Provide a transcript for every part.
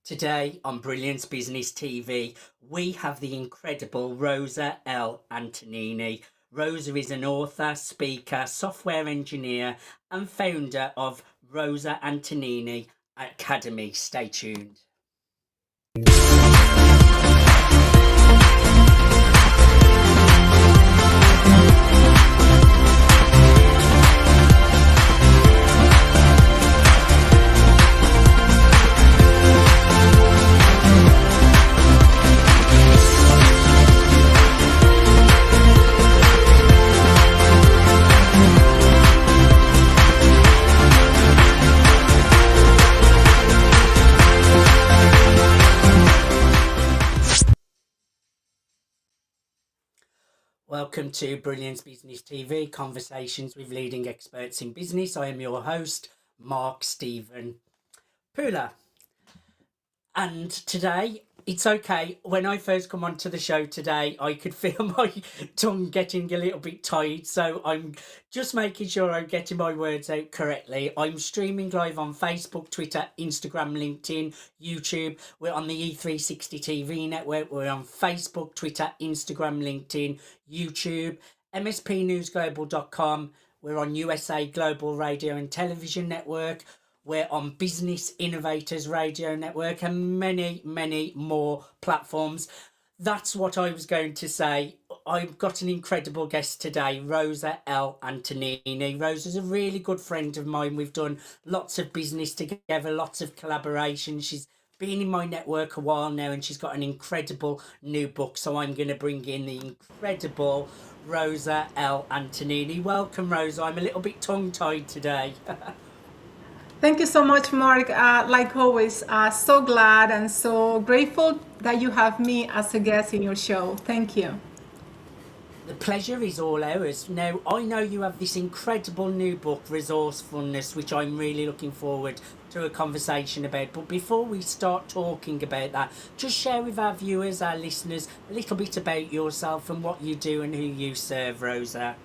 Today on Brilliance Business TV, we have the incredible Rosa L. Antonini. Rosa is an author, speaker, software engineer, and founder of Rosa Antonini Academy. Stay tuned. Welcome to Brilliance Business TV, conversations with leading experts in business. I am your host, Mark Stephen Pula. And today, it's okay. When I first come onto the show today, I could feel my tongue getting a little bit tight. So I'm just making sure I'm getting my words out correctly. I'm streaming live on Facebook, Twitter, Instagram, LinkedIn, YouTube. We're on the E360 TV network. We're on Facebook, Twitter, Instagram, LinkedIn, YouTube, mspnewsglobal.com. We're on USA Global Radio and Television Network. We're on Business Innovators Radio Network and many, many more platforms. That's what I was going to say. I've got an incredible guest today, Rosa L. Antonini. Rosa's a really good friend of mine. We've done lots of business together, lots of collaboration. She's been in my network a while now and she's got an incredible new book. So I'm going to bring in the incredible Rosa L. Antonini. Welcome, Rosa. I'm a little bit tongue-tied today. Thank you so much, Mark. Like always, so glad and so grateful that you have me as a guest in your show. Thank you. The pleasure is all ours. Now, I know you have this incredible new book, Resourcefulness, which I'm really looking forward to a conversation about. But before we start talking about that, just share with our viewers, our listeners, a little bit about yourself and what you do and who you serve, Rosa.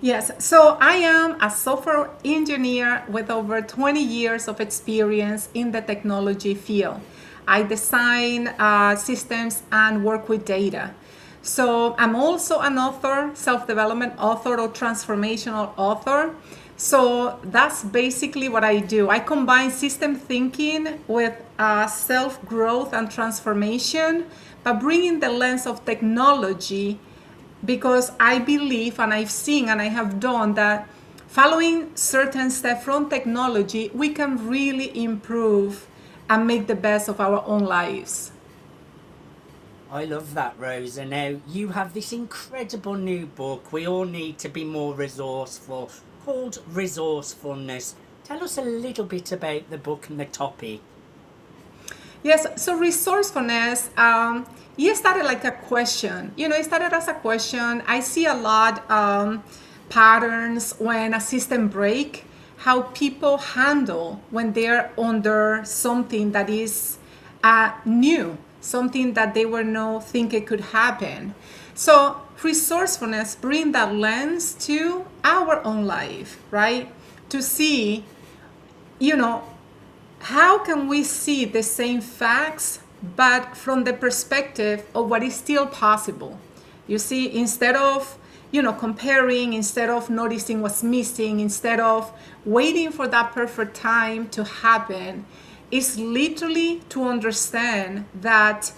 Yes, so I am a software engineer with over 20 years of experience in the technology field. I design systems and work with data. So I'm also an author, self-development author or transformational author. So that's basically what I do. I combine system thinking with self-growth and transformation by bringing the lens of technology, because I believe and I've seen and I have done that following certain steps from technology, we can really improve and make the best of our own lives. I love that, Rosa. Now, you have this incredible new book, We All Need to Be More Resourceful, called Resourcefulness. Tell us a little bit about the book and the topic. Yes, so resourcefulness, it started like a question. It started as a question. I see a lot patterns when a system break, how people handle when they're under something that is new, something that they were not thinking could happen. So resourcefulness bring that lens to our own life, right? To see, how can we see the same facts, but from the perspective of what is still possible? You see, instead of, comparing, instead of noticing what's missing, instead of waiting for that perfect time to happen, it's literally to understand that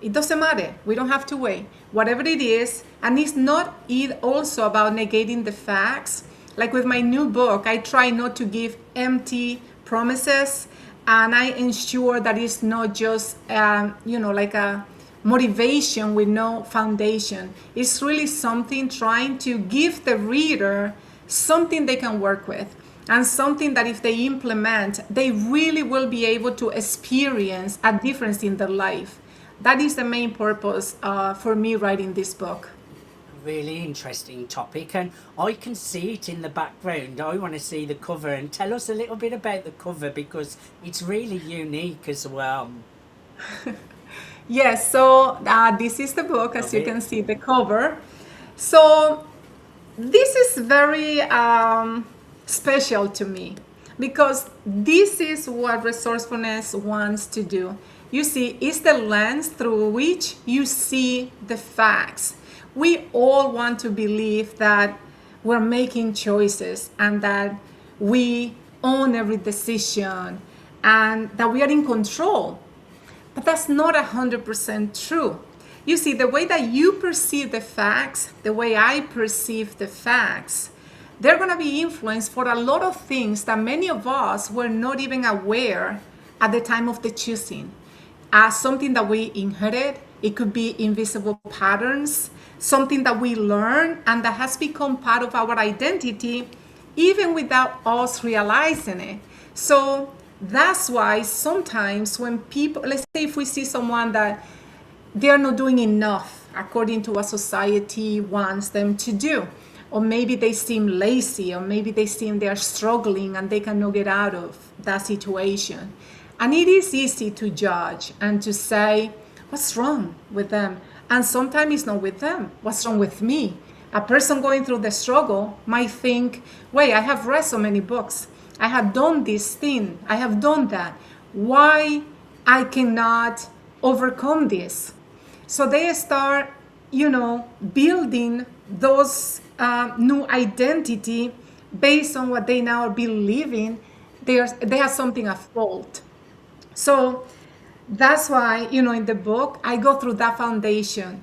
it doesn't matter. We don't have to wait. Whatever it is, and it's not also about negating the facts. Like with my new book, I try not to give empty promises, and I ensure that it's not just, like a motivation with no foundation. It's really something trying to give the reader something they can work with, and something that if they implement, they really will be able to experience a difference in their life. That is the main purpose for me writing this book. Really interesting topic, and I can see it in the background. I want to see the cover, and tell us a little bit about the cover, because it's really unique as well. Yes, so this is the book, as you can see the cover. So this is very special to me. because this is what resourcefulness wants to do. You see, it's the lens through which you see the facts. We all want to believe that we're making choices and that we own every decision and that we are in control. But that's not 100% true. You see, the way that you perceive the facts, the way I perceive the facts, they're going to be influenced for a lot of things that many of us were not even aware at the time of the choosing. As something that we inherit, it could be invisible patterns, something that we learn and that has become part of our identity, even without us realizing it. So that's why sometimes when people, let's say if we see someone that they are not doing enough according to what society wants them to do, or maybe they seem lazy, or maybe they seem they are struggling and they cannot get out of that situation. And it is easy to judge and to say, what's wrong with them? And sometimes it's not with them. What's wrong with me? A person going through the struggle might think, wait, I have read so many books. I have done this thing. I have done that. Why I cannot overcome this? So they start, building those new identity based on what they now are believing. They have something at fault. So that's why, in the book, I go through that foundation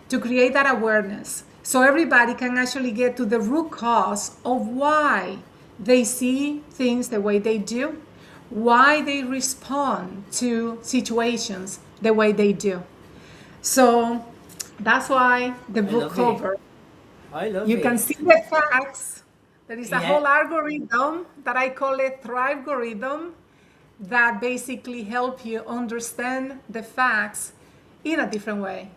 to create that awareness so everybody can actually get to the root cause of why they see things the way they do, why they respond to situations the way they do. So that's why the book cover, you can see the facts. There is a whole algorithm that I call it Thrive algorithm that basically help you understand the facts in a different way.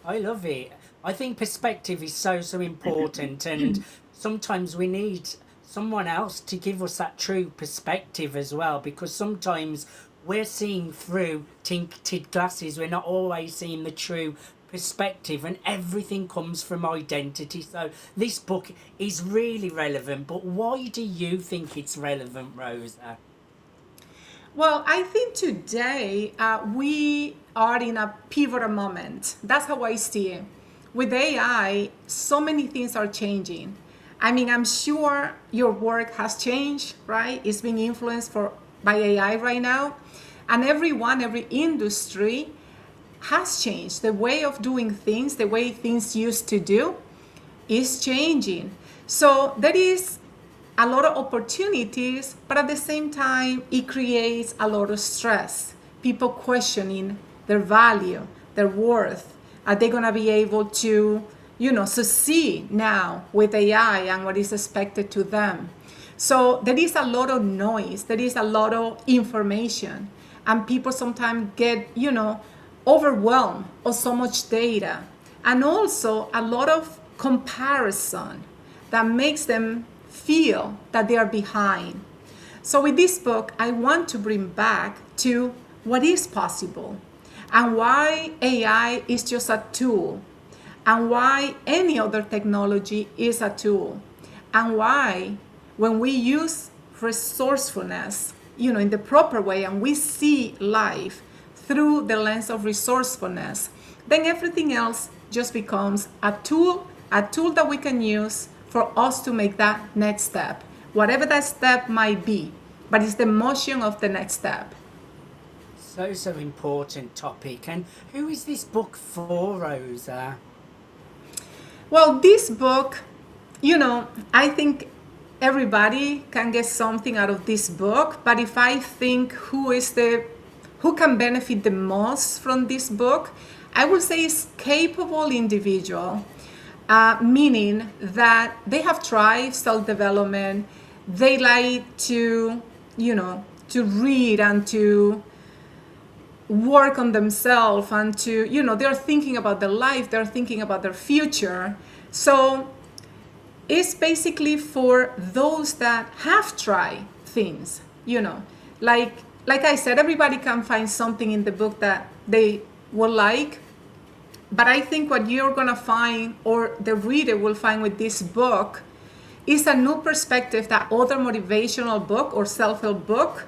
I love it. I think perspective is so important, and sometimes we need someone else to give us that true perspective as well, because sometimes we're seeing through tinted glasses. We're not always seeing the true perspective, and everything comes from identity. So this book is really relevant, but why do you think it's relevant, Rosa? Well, I think today we are in a pivotal moment. That's how I see it. With AI, so many things are changing. I mean, I'm sure your work has changed, right? It's being influenced by AI right now. And every industry has changed. The way of doing things, the way things used to do is changing. So there is a lot of opportunities, but at the same time, it creates a lot of stress. People questioning their value, their worth. Are they going to be able to, succeed now with AI and what is expected to them? So there is a lot of noise. There is a lot of information. And people sometimes get, overwhelmed of so much data. And also a lot of comparison that makes them feel that they are behind. So with this book, I want to bring back to what is possible and why AI is just a tool, and why any other technology is a tool, and why when we use resourcefulness, in the proper way, and we see life through the lens of resourcefulness, then everything else just becomes a tool that we can use for us to make that next step, whatever that step might be, but it's the motion of the next step. So important topic. And who is this book for, Rosa? Well, this book, I think everybody can get something out of this book, but if I think who can benefit the most from this book, I would say it's capable individual, meaning that they have tried self-development, they like to read and to work on themselves, and to, they're thinking about their life, they're thinking about their future. So it's basically for those that have tried things, like I said, everybody can find something in the book that they will like. But I think what you're going to find, or the reader will find with this book, it's a new perspective that other motivational book or self-help book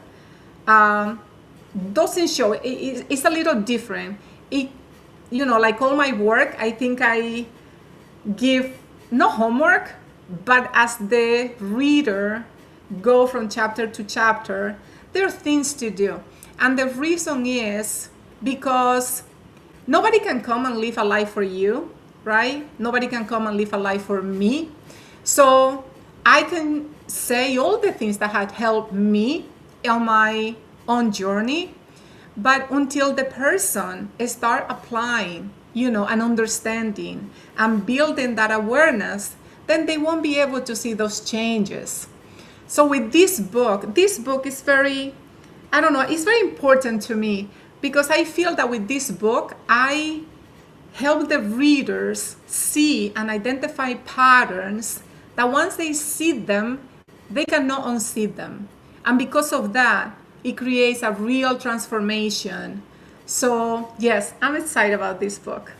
doesn't show. It's a little different. It, like all my work, I think I give no homework, but as the reader go from chapter to chapter, there are things to do. And the reason is because nobody can come and live a life for you, right? Nobody can come and live a life for me. So I can say all the things that had helped me on my own journey, but until the person start applying, and understanding and building that awareness, then they won't be able to see those changes. So with this book is very, I don't know, it's very important to me because I feel that with this book, I help the readers see and identify patterns that once they see them, they cannot unsee them. And because of that, it creates a real transformation. So yes, I'm excited about this book.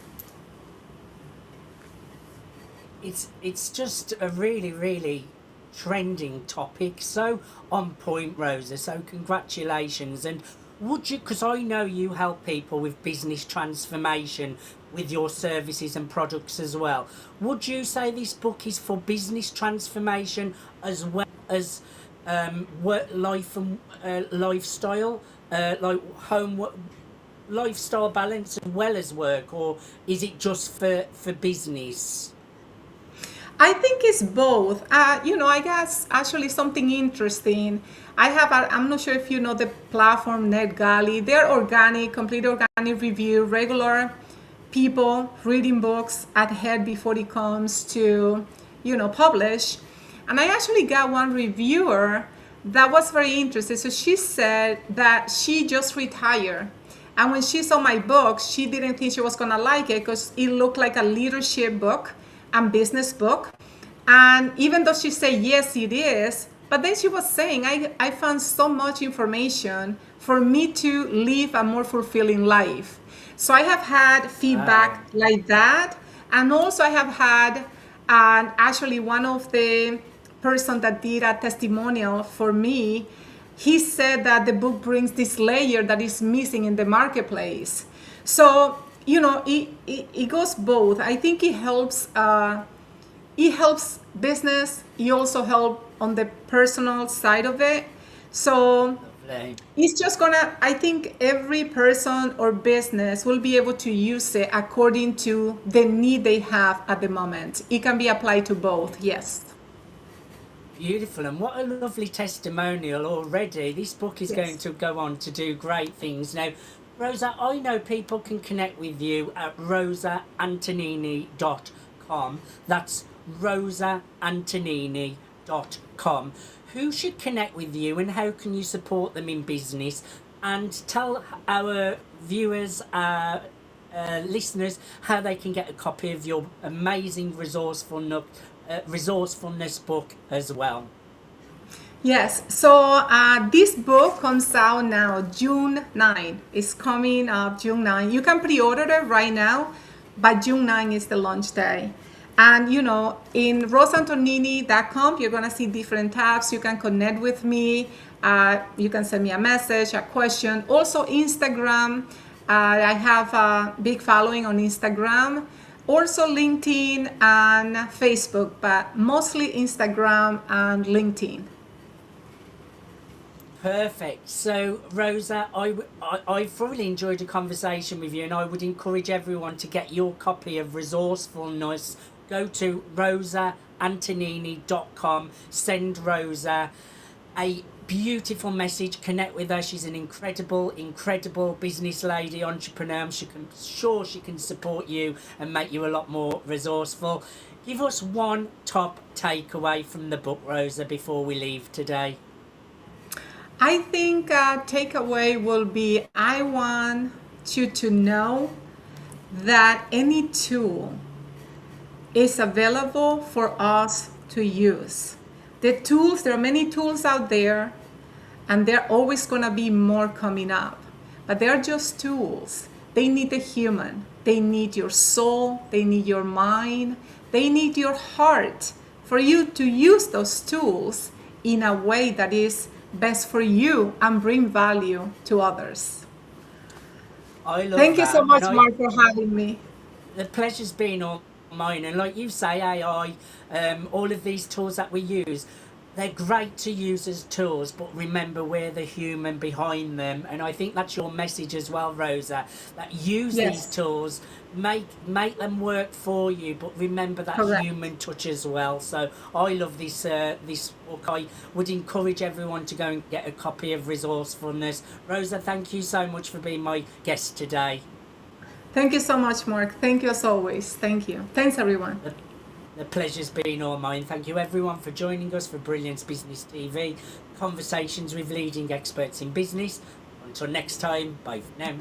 It's just a really, really trending topic. So on point, Rosa. So congratulations. And would you, because I know you help people with business transformation with your services and products as well. Would you say this book is for business transformation as well as work life and lifestyle, like lifestyle balance as well as work, or is it just for business? I think it's both. I guess actually something interesting. I'm not sure if you know the platform NetGalley. They're organic, complete organic review, regular people reading books ahead before it comes to, publish. And I actually got one reviewer that was very interested. So she said that she just retired. And when she saw my book, she didn't think she was gonna like it because it looked like a leadership book and business book. And even though she said, yes, it is, but then she was saying, I found so much information for me to live a more fulfilling life. So I have had feedback like that. And also I have had, actually one of the person that did a testimonial for me, he said that the book brings this layer that is missing in the marketplace. So, it goes both. I think it helps business. It also helps on the personal side of it. So it's just I think every person or business will be able to use it according to the need they have at the moment. It can be applied to both, yes. Beautiful, and what a lovely testimonial already. This book is going to go on to do great things. Now, Rosa, I know people can connect with you at rosaantonini.com. That's rosaantonini.com. Who should connect with you and how can you support them in business? And tell our viewers, listeners, how they can get a copy of your amazing resourcefulness book as well. Yes, so this book comes out now, June 9. It's coming up June 9. You can pre-order it right now, but June 9 is the launch day. And in rosaantonini.com, you're going to see different tabs. You can connect with me. You can send me a message, a question. Also, Instagram. I have a big following on Instagram. Also, LinkedIn and Facebook, but mostly Instagram and LinkedIn. Perfect. So, Rosa, I thoroughly enjoyed a conversation with you, and I would encourage everyone to get your copy of Resourcefulness. Go to rosaantonini.com. Send Rosa a beautiful message. Connect with her. She's an incredible business lady, entrepreneur. She can support you and make you a lot more resourceful. Give us one top takeaway from the book, Rosa, before we leave today. I think takeaway will be, I want you to know that any tool is available for us to use. There are many tools out there, and there are always going to be more coming up. But they're just tools. They need the human. They need your soul. They need your mind. They need your heart for you to use those tools in a way that is best for you and bring value to others. I love Thank you that. so much, And Mark, for having me. the pleasure's been all mine. And like you say, AI, all of these tools that we use, they're great to use as tools, but remember we're the human behind them. And I think that's your message as well, Rosa, that use these Yes, tools, make them work for you, but remember that correct. human touch as well. So I love this book. I would encourage everyone to go and get a copy of Resourcefulness. Rosa, thank you so much for being my guest today. Thank you so much, Mark. Thank you as always. Thank you. Thanks, everyone. The pleasure's been all mine. Thank you everyone for joining us for Brilliance Business TV, conversations with leading experts in business. Until next time, bye for now.